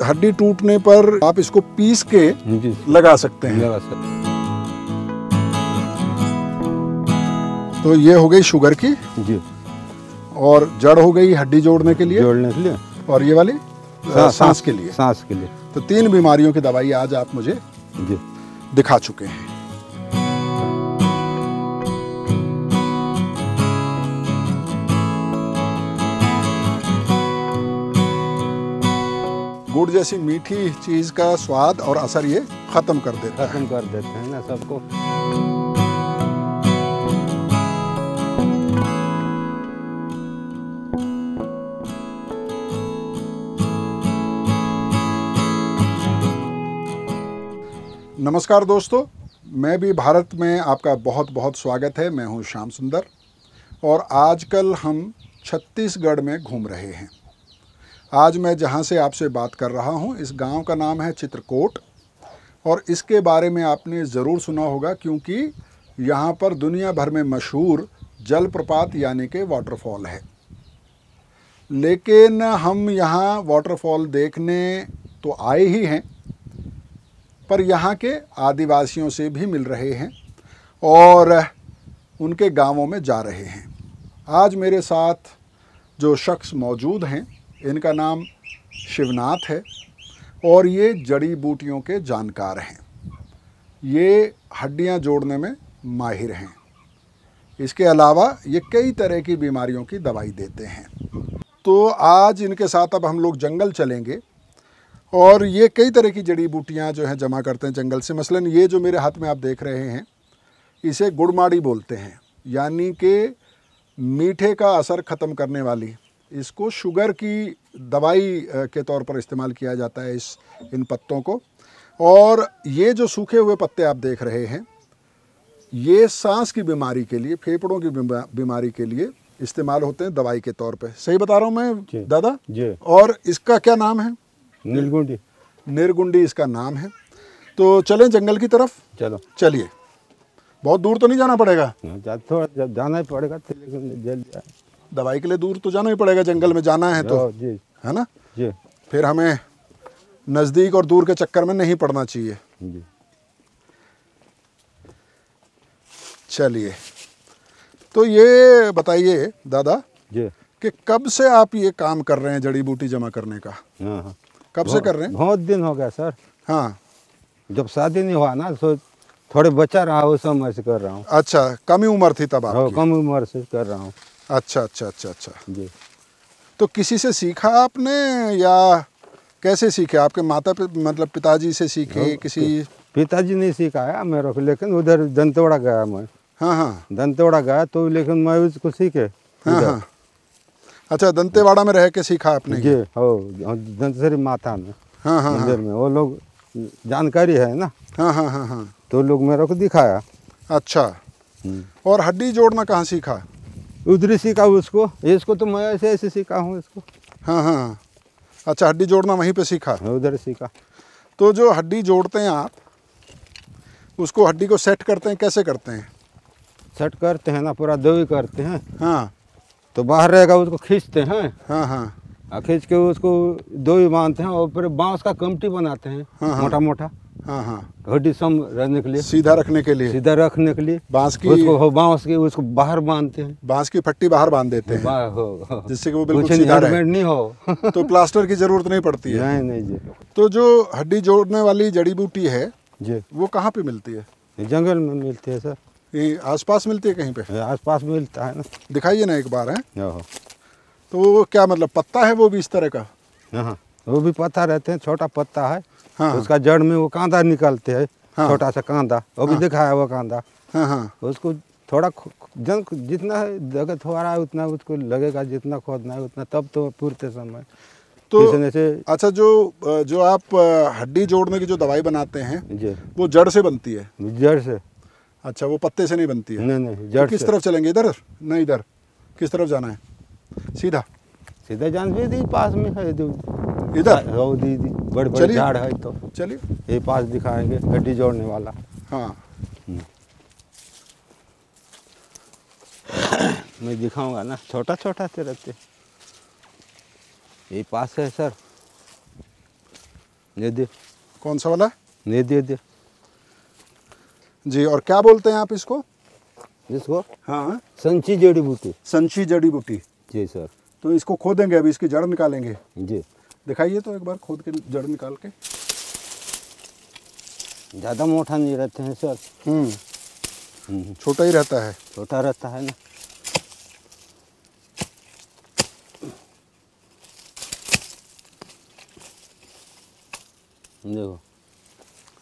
हड्डी टूटने पर आप इसको पीस के लगा सकते हैं। तो ये हो गई शुगर की जी, और जड़ हो गई हड्डी जोड़ने के लिए, और ये वाली सांस के लिए। तो 3 बीमारियों की दवाई आज आप मुझे जी दिखा चुके हैं। गुड़ जैसी मीठी चीज का स्वाद और असर ये खत्म कर देते हैं ना सबको। नमस्कार दोस्तों, मैं भी भारत में आपका बहुत बहुत स्वागत है। मैं हूं श्याम सुंदर और आजकल हम छत्तीसगढ़ में घूम रहे हैं। आज मैं जहां से आपसे बात कर रहा हूं, इस गांव का नाम है चित्रकोट, और इसके बारे में आपने ज़रूर सुना होगा क्योंकि यहां पर दुनिया भर में मशहूर जलप्रपात यानी कि वाटरफॉल है। लेकिन हम यहां वाटरफॉल देखने तो आए ही हैं, पर यहाँ के आदिवासियों से भी मिल रहे हैं और उनके गांवों में जा रहे हैं। आज मेरे साथ जो शख्स मौजूद हैं, इनका नाम शिवनाथ है और ये जड़ी बूटियों के जानकार हैं। ये हड्डियां जोड़ने में माहिर हैं। इसके अलावा ये कई तरह की बीमारियों की दवाई देते हैं। तो आज इनके साथ अब हम लोग जंगल चलेंगे और ये कई तरह की जड़ी बूटियाँ जो हैं जमा करते हैं जंगल से। मसलन ये जो मेरे हाथ में आप देख रहे हैं, इसे गुड़माड़ी बोलते हैं, यानी कि मीठे का असर ख़त्म करने वाली। इसको शुगर की दवाई के तौर पर इस्तेमाल किया जाता है इन पत्तों को। और ये जो सूखे हुए पत्ते आप देख रहे हैं, ये सांस की बीमारी के लिए, फेफड़ों की बीमारी के लिए इस्तेमाल होते हैं दवाई के तौर पर। सही बता रहा हूँ मैं दादा जी? और इसका क्या नाम है? निर्गुंडी इसका नाम है। तो चलें जंगल की तरफ। चलो चलिए। बहुत दूर तो नहीं जाना पड़ेगा? थोड़ा जाना ही पड़ेगा, लेकिन दवाई के लिए दूर तो जाना ही पड़ेगा। जंगल में जाना है तो जी, है ना जी। फिर हमें नज़दीक और दूर के चक्कर में नहीं पड़ना चाहिए जी। चलिए, तो ये बताइए दादा जी कि कब से आप ये काम कर रहे हैं जड़ी बूटी जमा करने का? हाँ, कब से कर रहे हैं? बहुत दिन हो गया सर। हाँ, जब शादी नहीं हुआ ना तो थोड़े बच्चा रहा, उस समय से कर रहा हूँ। अच्छा, कम ही उम्र थी तब आपकी? कम उम्र से कर रहा हूँ। अच्छा जी। तो किसी से सीखा आपने या कैसे सीखे? आपके मतलब पिताजी से सीखे? किसी पिताजी नहीं सिखाया मेरे को, लेकिन उधर दंतेवाड़ा गया मैं। हाँ, दंतेवाड़ा गया तो लेकिन मैं उसको सीखे। हाँ। अच्छा, दंतेवाड़ा में रह के सीखा आपने? जी हो, दंतेश्वरी माता में। हाँ, मंदिर में वो लोग जानकारी है ना। हाँ। तो लोग मेरे को दिखाया। अच्छा, और हड्डी जोड़ना कहाँ सीखा? उधर ही सीखा उसको। इसको तो मैं ऐसे सीखा हूँ इसको। हाँ। अच्छा, हड्डी जोड़ना वहीं पे सीखा? उधर सीखा। तो जो हड्डी जोड़ते हैं आप, उसको हड्डी को सेट करते हैं, कैसे करते हैं? सेट करते हैं ना, पूरा दोई करते हैं। हाँ, तो बाहर रहेगा उसको खींचते हैं। हाँ। खींच के उसको दोई बांधते हैं और फिर बांस का कमटी बनाते हैं। हाँ। मोटा मोटा। हाँ। हड्डी सम रखने के लिए, सीधा रखने के लिए, सीधा रखने के लिए बांस की उसको बाहर बांधते हैं। बांस की फट्टी बाहर बांध देते हैं जिससे कि वो बिल्कुल सीधा रहे। नहीं हो तो प्लास्टर की जरूरत नहीं पड़ती है? नहीं जी। तो जो हड्डी जोड़ने वाली जड़ी बूटी है जी, वो कहाँ पे मिलती है? जंगल में मिलती है सर। ये आसपास मिलती है कहीं पे? आसपास मिलता है ना। दिखाइए ना एक बार। है तो वो क्या मतलब पत्ता है वो भी इस तरह का? हाँ, वो भी पत्ता रहते हैं, छोटा पत्ता है। हाँ। उसका जड़ में वो कांदा निकलते है। हाँ। छोटा सा कांदा, वो भी दिखाया वो कांदा। हाँ। उसको थोड़ा जितना जगत हो रहा है उतना उसको लगेगा, जितना खोदना है उतना, तब तो पूरते समय तो से। अच्छा, जो आप हड्डी जोड़ने की जो दवाई बनाते हैं जी, वो जड़ से बनती है? जड़ से। अच्छा, वो पत्ते से नहीं बनती है? नहीं, जड़। तो किस तरफ चलेंगे? इधर? नहीं, इधर। किस तरफ जाना है? सीधा जान भी पास में है इधर। दीदी बड़े झाड़ है। तो चलिए ये पास दिखाएंगे हड्डी जोड़ने वाला। हाँ, मैं दिखाऊंगा ना, छोटा छोटा से रहते। ये पास है सर। ये दे, कौन सा वाला? ये दे जी। और क्या बोलते हैं आप इसको? इसको हाँ, संची जड़ी बूटी। संची जड़ी बूटी। जी सर। तो इसको खोदेंगे, अभी इसकी जड़ निकालेंगे। जी, दिखाइए तो एक बार खोद के जड़ निकाल के। ज़्यादा मोटा नहीं रहते हैं सर। छोटा ही रहता है। छोटा रहता है ना। देखो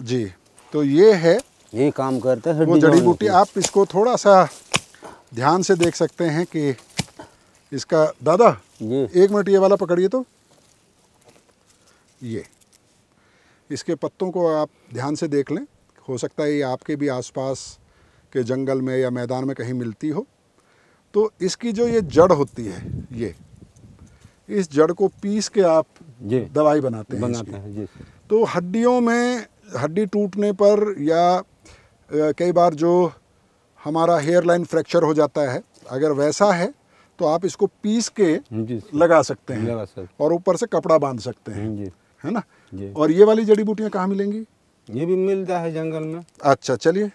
जी। तो ये है ये काम करते हैं वो जड़ी बूटी। आप इसको थोड़ा सा ध्यान से देख सकते हैं कि इसका, दादा जी, 1 मिनट ये वाला पकड़िए तो। ये इसके पत्तों को आप ध्यान से देख लें, हो सकता है ये आपके भी आसपास के जंगल में या मैदान में कहीं मिलती हो। तो इसकी जो ये जड़ होती है, ये इस जड़ को पीस के आप जी दवाई बनाते हैं बनाते इसकी। हैं। जी तो हड्डियों में हड्डी टूटने पर या कई बार जो हमारा हेयर लाइन फ्रैक्चर हो जाता है, अगर वैसा है तो आप इसको पीस के जी लगा सकते हैं लगा सर। और ऊपर से कपड़ा बांध सकते हैं, जी है ना। जी। और ये वाली जड़ी बूटियाँ कहाँ मिलेंगी? ये भी मिलता है जंगल में। अच्छा, चलिए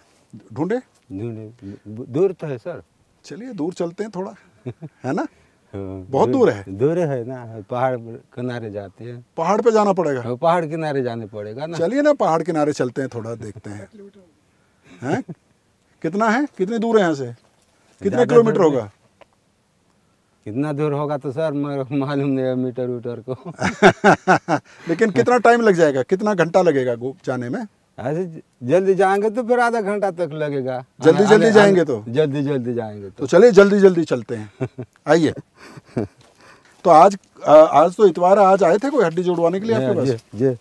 ढूंढे। दूर तो है सर। चलिए दूर चलते हैं थोड़ा, है ना। हाँ, बहुत दूर है। दूर है ना, पहाड़ किनारे जाते हैं। पहाड़ पे जाना पड़ेगा। हाँ, पहाड़ किनारे जाने पड़ेगा ना। चलिए ना, पहाड़ किनारे चलते हैं, थोड़ा देखते हैं। हैं? कितना है, कितनी दूर है यहाँ से? कितने ज़्यादा किलोमीटर दूर होगा? कितना दूर होगा तो सर मालूम नहीं है मीटर वीटर को। लेकिन कितना टाइम लग जाएगा, कितना घंटा लगेगा जाने में? ऐसे जल्दी जाएंगे तो फिर आधा घंटा तक लगेगा। जल्दी जल्दी जाएंगे तो? जल्दी जल्दी जाएंगे तो चलिए जल्दी जल्दी चलते हैं, आइए। तो आज तो इतवार है, आज आए थे कोई हड्डी जोड़वाने के लिए आपके पास? जी,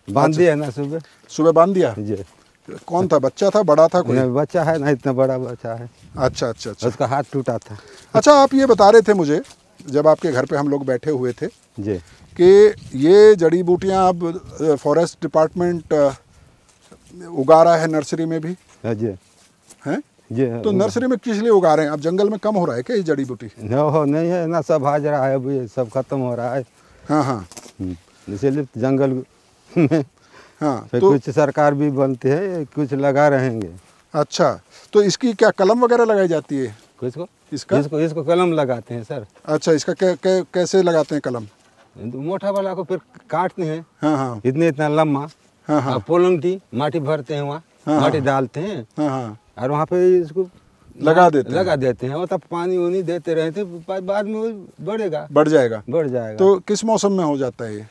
बांध दिया ना सुबह। सुबह बांध दिया? जी। कौन था, बच्चा था, बड़ा था कोई? नहीं, बच्चा है ना, इतना बड़ा बच्चा है। अच्छा अच्छा अच्छा। उसका हाथ टूटा था। अच्छा, आप ये बता रहे थे मुझे जब आपके घर पे हम लोग बैठे हुए थे जी, कि ये जड़ी बूटियां अब फॉरेस्ट डिपार्टमेंट उगा रहा है नर्सरी में भी, जी हैं? जी। तो नर्सरी में किस लिए उगा रहे हैं? अब जंगल में कम हो रहा है क्या ये जड़ी बूटी? नहीं है ना, सब हाज रहा है, अभी सब खत्म हो रहा है। हाँ हाँ इसीलिए जंगल में हाँ। फिर तो कुछ सरकार भी बनती है, कुछ लगा रहेंगे। अच्छा, तो इसकी क्या कलम वगैरह लगाई जाती है? किसको? इसका? इसको कलम लगाते हैं सर। अच्छा, इसका कैसे लगाते हैं कलम? मोटा वाला को फिर काटते हैं। हाँ हाँ इतना लम्बा। हाँ हाँ पोलंगटी माटी भरते हैं वहाँ। हाँ, माटी डालते हैं हाँ हाँ, और वहाँ पे इसको लगा देते हैं। वो तब पानी वानी देते रहते, बाद में वो बढ़ेगा, बढ़ जाएगा। बढ़ जाएगा। तो किस मौसम में हो जाता है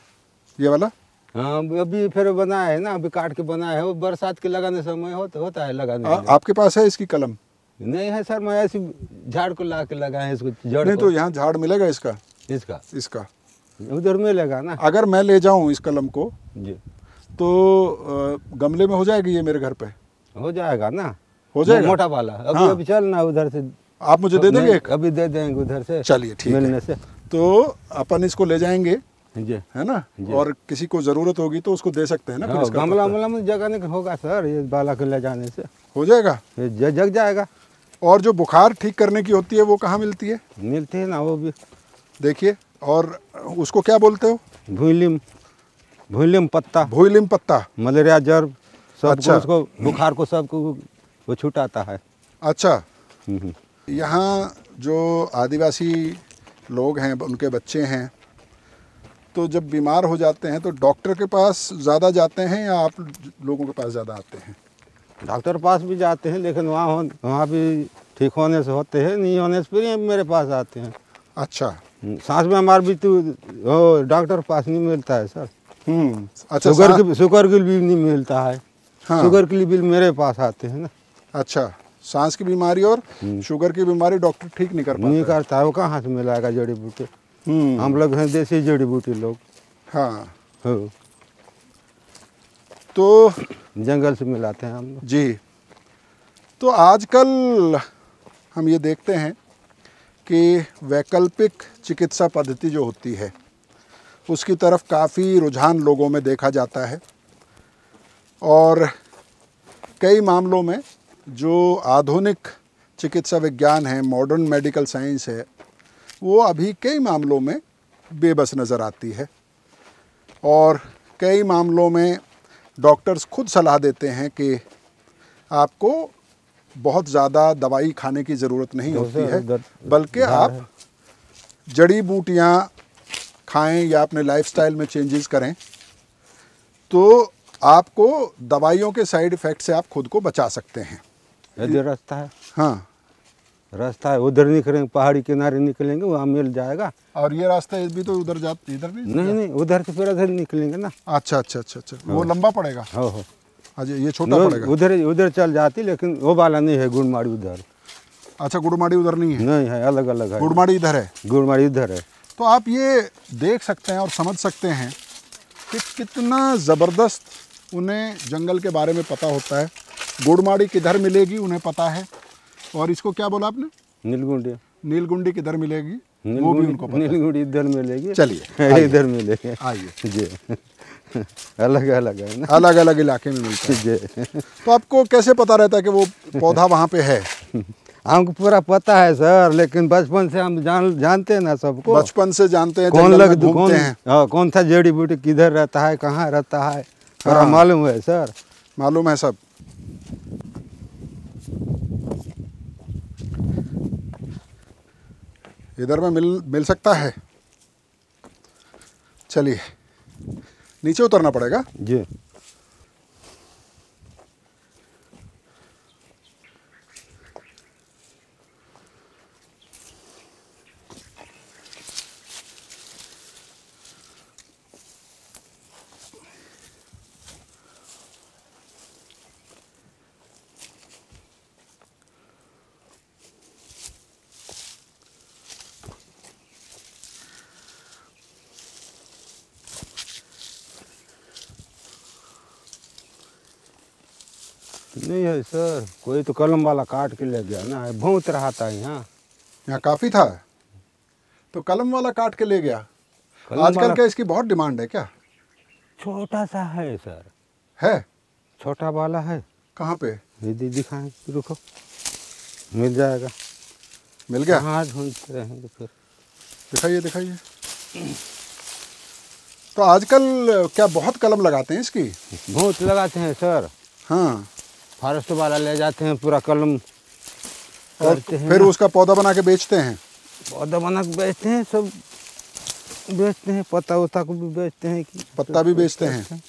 ये वाला? हाँ, अभी फिर बनाया है ना, अभी काट के बनाया है, वो बरसात के लगाने समय होता है लगाने के लिए। आपके पास है इसकी कलम? नहीं है सर, मैं ऐसी झाड़ को ला के लगाए इसको, जड़ नहीं को। तो यहाँ झाड़ मिलेगा इसका? इसका उधर मिलेगा ना। अगर मैं ले जाऊँ इस कलम को जी, तो गमले में हो जाएगी ये मेरे घर पे? हो जाएगा ना, हो जाएगा। मोटा वाला। अभी हाँ। अभी चलना उधर से, आप मुझे दे देंगे एक? अभी दे देंगे उधर से। चलिए ठीक है। मिलने से। तो अपन इसको ले जाएंगे, जी, है ना, और किसी को ज़रूरत होगी तो उसको दे सकते हैं ना फिर हाँ, इसका गमला पत्ता। वमला में जगाने का होगा सर, ये बाला को ले जाने से हो जाएगा। ये जग जाएगा। और जो बुखार ठीक करने की होती है वो कहाँ मिलती है? मिलते हैं ना वो भी। देखिए, और उसको क्या बोलते हो? भूलिम पत्ता, भुइलिम पत्ता। मलेरिया जड़ सब अच्छा। उसको, बुखार को सबको वो छुटाता है। अच्छा, यहाँ जो आदिवासी लोग हैं, उनके बच्चे हैं, तो जब बीमार हो जाते हैं तो डॉक्टर के पास ज़्यादा जाते हैं या आप लोगों के पास ज़्यादा आते हैं? डॉक्टर पास भी जाते हैं, लेकिन वहाँ भी ठीक होने से होते हैं, नहीं होने से फिर मेरे पास आते हैं। अच्छा। सांस में हमारे भी तो डॉक्टर पास नहीं मिलता है सर। अच्छा, शुगर की भी नहीं मिलता है। हाँ। शुगर के लिए भी मेरे पास आते हैं ना। अच्छा, सांस की बीमारी और शुगर की बीमारी डॉक्टर ठीक नहीं कर पाता? नहीं करता है, वो कहाँ से मिलाएगा जड़ी बूटी? हम लोग हैं देसी जड़ी बूटी लोग। हाँ, हो, तो जंगल से मिलाते हैं हम लोग। जी। तो आजकल हम ये देखते हैं कि वैकल्पिक चिकित्सा पद्धति जो होती है उसकी तरफ काफ़ी रुझान लोगों में देखा जाता है, और कई मामलों में जो आधुनिक चिकित्सा विज्ञान है, मॉडर्न मेडिकल साइंस है, वो अभी कई मामलों में बेबस नज़र आती है। और कई मामलों में डॉक्टर्स खुद सलाह देते हैं कि आपको बहुत ज़्यादा दवाई खाने की ज़रूरत नहीं होती है, बल्कि आप जड़ी बूटियाँ खाएं या अपने लाइफस्टाइल में चेंजेस करें तो आपको दवाइयों के साइड इफ़ेक्ट से आप खुद को बचा सकते हैं। इधर रास्ता है, हाँ रास्ता है, उधर निकलेंगे, पहाड़ी किनारे निकलेंगे, वहाँ मिल जाएगा। और ये रास्ता भी तो उधर इधर नहीं, उधर से फिर उधर निकलेंगे ना। अच्छा, वो लंबा पड़ेगा। हो अच्छा, ये छोटा पड़ेगा। उधर चल जाती, लेकिन वो वाला नहीं है, गुड़माड़ी उधर। अच्छा, गुड़माड़ी उधर नहीं है? नहीं है, अलग अलग है। गुड़माड़ी इधर है? गुड़माड़ी इधर है। तो आप ये देख सकते हैं और समझ सकते हैं कि कितना ज़बरदस्त उन्हें जंगल के बारे में पता होता है। गुड़माड़ी किधर मिलेगी उन्हें पता है। और इसको क्या बोला आपने? नीलगुंडी किधर मिलेगी वो भी उनको पता है। नीलगुंडी इधर मिलेगी। चलिए इधर मिलेगी। आइए जी अलग अलग है ना, अलग अलग इलाके में मिलता है जी। तो आपको कैसे पता रहता है कि वो पौधा वहाँ पे है? हमको पूरा पता है सर, लेकिन बचपन से हम जानते हैं ना सबको। बचपन से जानते हैं, कौन सा जड़ी बूटी किधर रहता है, कहाँ रहता है, पूरा मालूम है सर। मालूम है सब। इधर में मिल सकता है। चलिए नीचे उतरना पड़ेगा जी। नहीं है सर, कोई तो कलम वाला काट के ले गया ना, बहुत रहा था यहाँ काफ़ी था तो कलम वाला काट के ले गया। आजकल क्या इसकी बहुत डिमांड है क्या? छोटा सा है सर। है? छोटा वाला है। कहाँ पे? दीदी दिखाएं, रुको, मिल जाएगा। मिल गया? हाँ, ढूंढते रहेंगे फिर। दिखाइए। तो आजकल क्या बहुत कलम लगाते हैं इसकी? बहुत लगाते हैं सर। हाँ, फॉरेस्ट वाला ले जाते हैं पूरा कलम और फिर उसका पौधा बना के बेचते हैं। पौधा बना के बेचते हैं, सब बेचते हैं, पत्ता वत्ता को भी बेचते हैं। पत्ता भी बेचते हैं।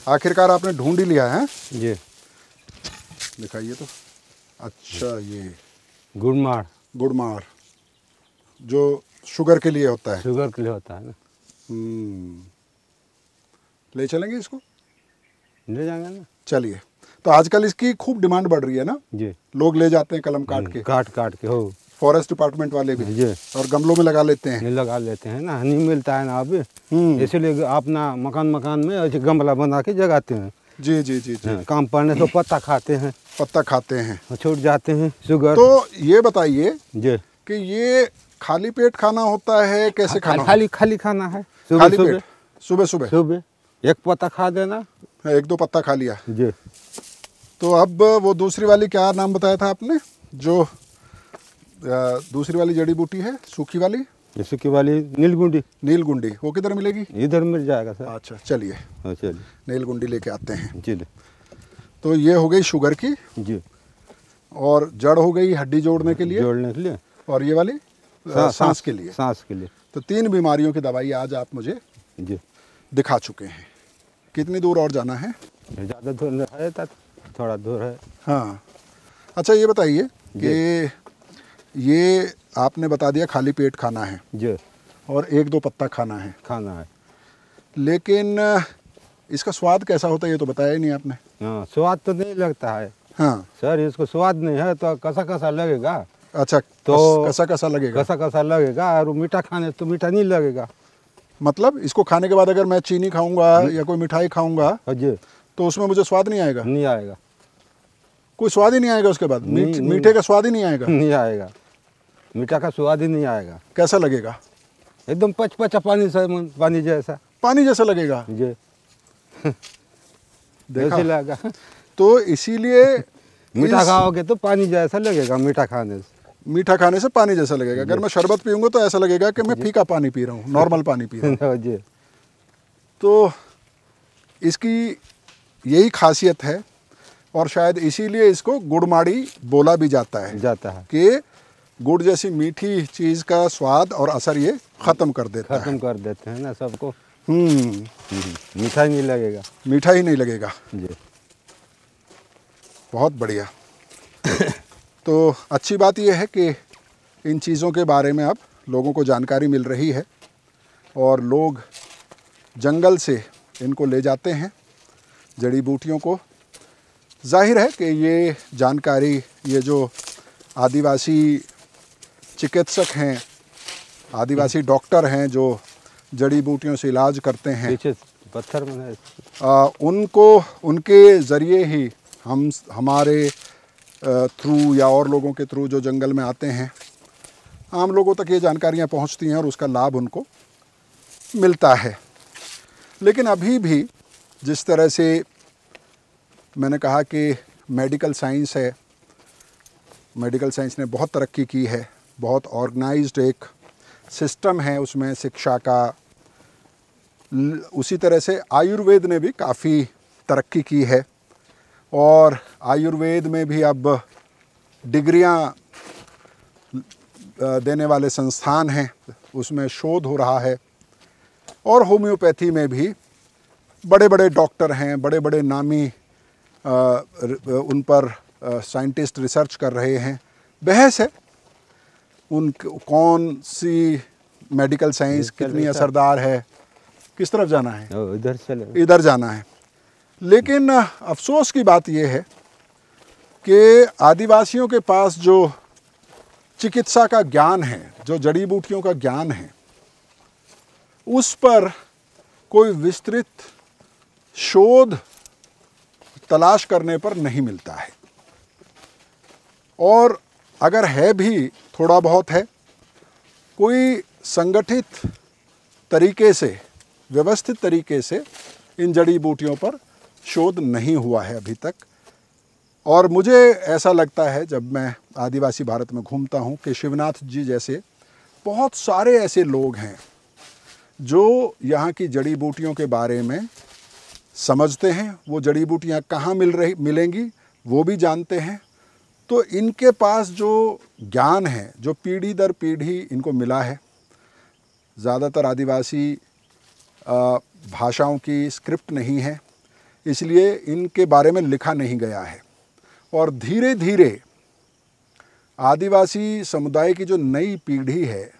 आखिरकार आपने ढूंढ ही लिया है जी। दिखाइए तो। अच्छा, ये गुड़माड़ जो शुगर के लिए होता है। शुगर के लिए होता है ना। ले चलेंगे इसको? ले जाएंगे ना। चलिए। तो आजकल इसकी खूब डिमांड बढ़ रही है ना जी। लोग ले जाते हैं कलम काट के हो, फॉरेस्ट डिपार्टमेंट वाले भी जी, और गमलों में लगा लेते हैं ना। नहीं मिलता है ना अभी, इसलिए अपना मकान में ऐसे गमला बना के जगाते हैं। जी। काम पड़ने तो पत्ता खाते हैं, छूट जाते हैं शुगर। तो ये बताइए जी कि ये खाली पेट खाना होता है, कैसे खाना? खाली खाना है। खाली पेट सुबह एक पत्ता खा देना, 1-2 पत्ता खा लिया जी। तो अब वो दूसरी वाली क्या नाम बताया था आपने, जो दूसरी वाली जड़ी बूटी है सूखी वाली? सूखी वाली नीलगुंडी। वो किधर मिलेगी? इधर मिल जाएगा सर। अच्छा, चलिए नीलगुंडी लेके आते हैं जी। तो ये हो गई शुगर की जी, और जड़ हो गई हड्डी जोड़ने के लिए, और ये वाली सांस के लिए। तो 3 बीमारियों की दवाई आज आप मुझे जी दिखा चुके हैं। कितनी दूर और जाना है? ज़्यादा दूर है, थोड़ा दूर है। हाँ, अच्छा ये बताइए कि ये आपने बता दिया खाली पेट खाना है जी, और 1-2 पत्ता खाना है, लेकिन इसका स्वाद कैसा होता है ये तो बताया ही नहीं आपने। हाँ, स्वाद तो नहीं लगता है। हाँ सर, इसको स्वाद नहीं है तो कैसा लगेगा। अच्छा, तो कसा कसा लगेगा? कसा कसा लगेगा, और मीठा खाने तो मीठा नहीं लगेगा। मतलब इसको खाने के बाद अगर मैं चीनी खाऊंगा या कोई मिठाई खाऊंगा जी, तो उसमें मुझे स्वाद नहीं आएगा? नहीं आएगा, कोई स्वाद ही नहीं आएगा उसके बाद? नहीं, मीठे का स्वाद ही नहीं आएगा? नहीं आएगा, मीठा का स्वाद ही नहीं आएगा। कैसा लगेगा? एकदम पचपचा पानी जैसा, पानी जैसा लगेगा। जी, देखा? ऐसे लगेगा। तो इसीलिए मीठा खाओगे तो पानी जैसा लगेगा, मीठा खाने से। मीठा खाने से पानी जैसा लगेगा। अगर मैं शरबत पीऊंगा तो ऐसा लगेगा कि मैं फीका पानी पी रहा हूँ, नॉर्मल पानी पी रहा हूँ। जी, तो इसकी यही खासियत है, और शायद इसीलिए इसको गुड़माड़ी बोला भी जाता है कि गुड़ जैसी मीठी चीज़ का स्वाद और असर ये ख़त्म कर देता है। खत्म कर देते हैं ना सबको। मीठा ही नहीं लगेगा। मीठा ही नहीं लगेगा जी, बहुत बढ़िया। तो अच्छी बात यह है कि इन चीज़ों के बारे में अब लोगों को जानकारी मिल रही है, और लोग जंगल से इनको ले जाते हैं, जड़ी बूटियों को। जाहिर है कि ये जानकारी, ये जो आदिवासी चिकित्सक हैं, आदिवासी डॉक्टर हैं जो जड़ी बूटियों से इलाज करते हैं, पीछे पत्थर में है, उनको, उनके ज़रिए ही हमारे थ्रू या और लोगों के थ्रू जो जंगल में आते हैं, आम लोगों तक ये जानकारियाँ पहुँचती हैं और उसका लाभ उनको मिलता है। लेकिन अभी भी जिस तरह से मैंने कहा कि मेडिकल साइंस है, मेडिकल साइंस ने बहुत तरक्की की है, बहुत ऑर्गेनाइज्ड एक सिस्टम है उसमें शिक्षा का। उसी तरह से आयुर्वेद ने भी काफ़ी तरक्की की है, और आयुर्वेद में भी अब डिग्रियां देने वाले संस्थान हैं, उसमें शोध हो रहा है। और होम्योपैथी में भी बड़े बड़े डॉक्टर हैं, बड़े बड़े नामी उन पर साइंटिस्ट रिसर्च कर रहे हैं। बहस है उन कौन सी मेडिकल साइंस कितनी असरदार है, किस तरफ जाना है, इधर चले, इधर जाना है। लेकिन अफसोस की बात यह है कि आदिवासियों के पास जो चिकित्सा का ज्ञान है, जो जड़ी बूटियों का ज्ञान है, उस पर कोई विस्तृत शोध तलाश करने पर नहीं मिलता है। और अगर है भी, थोड़ा बहुत है, कोई संगठित तरीके से, व्यवस्थित तरीके से इन जड़ी बूटियों पर शोध नहीं हुआ है अभी तक। और मुझे ऐसा लगता है जब मैं आदिवासी भारत में घूमता हूँ कि शिवनाथ जी जैसे बहुत सारे ऐसे लोग हैं जो यहाँ की जड़ी बूटियों के बारे में समझते हैं, वो जड़ी बूटियाँ कहाँ मिलेंगी वो भी जानते हैं। तो इनके पास जो ज्ञान है, जो पीढ़ी दर पीढ़ी इनको मिला है, ज़्यादातर आदिवासी भाषाओं की स्क्रिप्ट नहीं है, इसलिए इनके बारे में लिखा नहीं गया है। और धीरे धीरे आदिवासी समुदाय की जो नई पीढ़ी है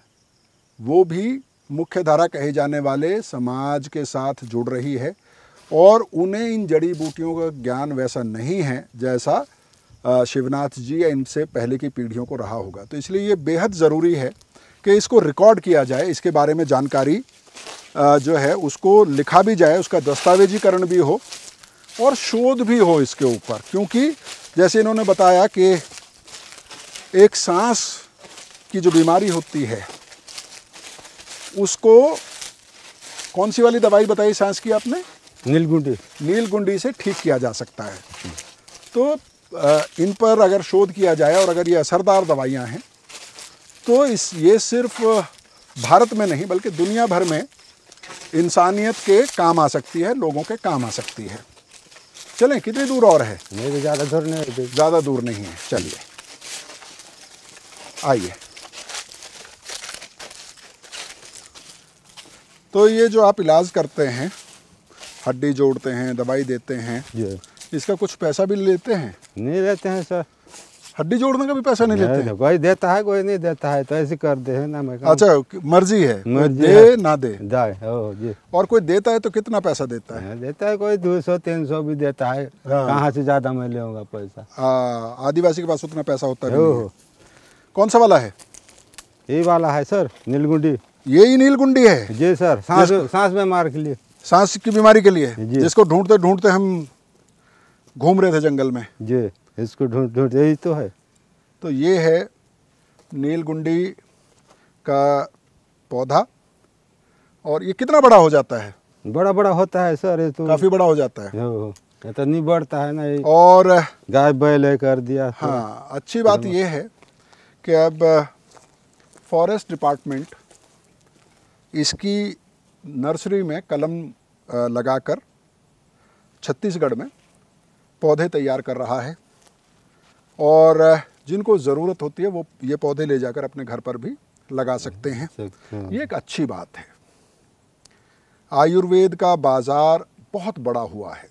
वो भी मुख्यधारा कहे जाने वाले समाज के साथ जुड़ रही है, और उन्हें इन जड़ी बूटियों का ज्ञान वैसा नहीं है जैसा शिवनाथ जी या इनसे पहले की पीढ़ियों को रहा होगा। तो इसलिए ये बेहद ज़रूरी है कि इसको रिकॉर्ड किया जाए, इसके बारे में जानकारी जो है उसको लिखा भी जाए, उसका दस्तावेजीकरण भी हो और शोध भी हो इसके ऊपर। क्योंकि जैसे इन्होंने बताया कि एक सांस की जो बीमारी होती है उसको, कौन सी वाली दवाई बताई सांस की आपने? नीलगुंडी। नीलगुंडी से ठीक किया जा सकता है। तो इन पर अगर शोध किया जाए और अगर ये असरदार दवाइयाँ हैं तो ये सिर्फ भारत में नहीं बल्कि दुनिया भर में इंसानियत के काम आ सकती है, लोगों के काम आ सकती है। चलें, कितनी दूर और है? नहीं, ज़्यादा दूर नहीं, ज़्यादा दूर नहीं है। चलिए आइए। तो ये जो आप इलाज करते हैं, हड्डी जोड़ते हैं, दवाई देते हैं, इसका कुछ पैसा भी लेते हैं? नहीं लेते हैं सर। हड्डी जोड़ने का भी पैसा नहीं लेते हैं? कोई देता है कोई नहीं देता है, तो ऐसे कर दे है ना। मैं अच्छा, मर्जी है, दे ना दे। जी। और कोई देता है तो कितना पैसा देता है? देता है कोई 200-300 भी देता है। कहाँ से ज़्यादा मैं लूँगा पैसा? आदिवासी के पास उतना पैसा होता है? कौन सा वाला है? यही वाला है सर, नीलगुंडी। यही नीलगुंडी है जी सर, सांस बीमार के लिए, सांस की बीमारी के लिए, जी। जिसको ढूंढते ढूंढते हम घूम रहे थे जंगल में। जी, इसको ढूंढ यही तो है। तो ये है नीलगुंडी का पौधा। और ये कितना बड़ा हो जाता है? बड़ा बड़ा होता है सर, ये तो काफ़ी बड़ा हो जाता है। ये तो नहीं बढ़ता है ना, ये और गाय बैल कर दिया। हाँ, अच्छी बात ये है कि अब फॉरेस्ट डिपार्टमेंट इसकी नर्सरी में कलम लगाकर छत्तीसगढ़ में पौधे तैयार कर रहा है, और जिनको ज़रूरत होती है वो ये पौधे ले जाकर अपने घर पर भी लगा सकते हैं। ये एक अच्छी बात है। आयुर्वेद का बाज़ार बहुत बड़ा हुआ है,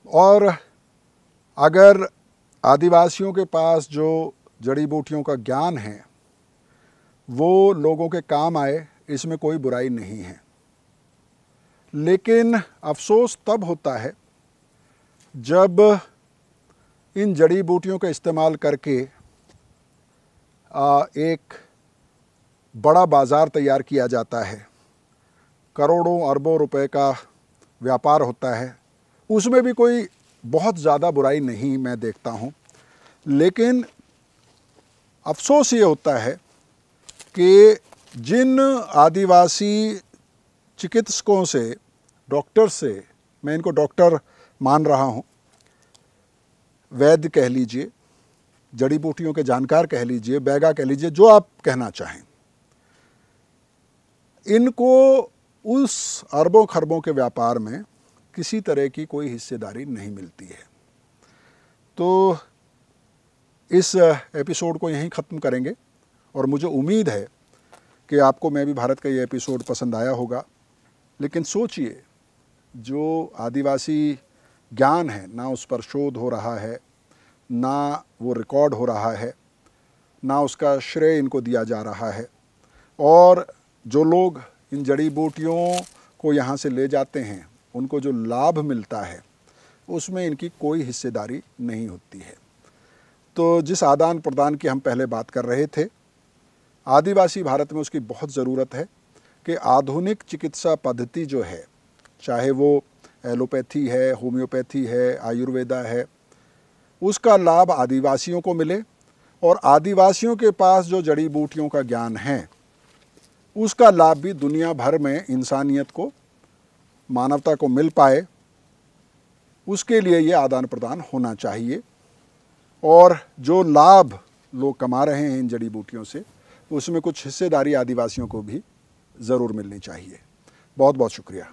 और अगर आदिवासियों के पास जो जड़ी बूटियों का ज्ञान है वो लोगों के काम आए, इसमें कोई बुराई नहीं है। लेकिन अफसोस तब होता है जब इन जड़ी बूटियों का इस्तेमाल करके एक बड़ा बाज़ार तैयार किया जाता है, करोड़ों अरबों रुपए का व्यापार होता है। उसमें भी कोई बहुत ज़्यादा बुराई नहीं मैं देखता हूँ, लेकिन अफसोस ये होता है कि जिन आदिवासी चिकित्सकों से, डॉक्टर से, मैं इनको डॉक्टर मान रहा हूँ, वैद्य कह लीजिए, जड़ी बूटियों के जानकार कह लीजिए, बैगा कह लीजिए, जो आप कहना चाहें, इनको उस अरबों खरबों के व्यापार में किसी तरह की कोई हिस्सेदारी नहीं मिलती है। तो इस एपिसोड को यहीं ख़त्म करेंगे, और मुझे उम्मीद है कि आपको मैं भी भारत का ये एपिसोड पसंद आया होगा। लेकिन सोचिए, जो आदिवासी ज्ञान है ना उस पर शोध हो रहा है, ना वो रिकॉर्ड हो रहा है, ना उसका श्रेय इनको दिया जा रहा है, और जो लोग इन जड़ी बूटियों को यहाँ से ले जाते हैं उनको जो लाभ मिलता है उसमें इनकी कोई हिस्सेदारी नहीं होती है। तो जिस आदान प्रदान की हम पहले बात कर रहे थे, आदिवासी भारत में उसकी बहुत ज़रूरत है कि आधुनिक चिकित्सा पद्धति जो है, चाहे वो एलोपैथी है, होम्योपैथी है, आयुर्वेदा है, उसका लाभ आदिवासियों को मिले, और आदिवासियों के पास जो जड़ी बूटियों का ज्ञान है उसका लाभ भी दुनिया भर में इंसानियत को, मानवता को मिल पाए। उसके लिए ये आदान प्रदान होना चाहिए, और जो लाभ लोग कमा रहे हैं इन जड़ी बूटियों से, उसमें कुछ हिस्सेदारी आदिवासियों को भी ज़रूर मिलनी चाहिए। बहुत बहुत शुक्रिया।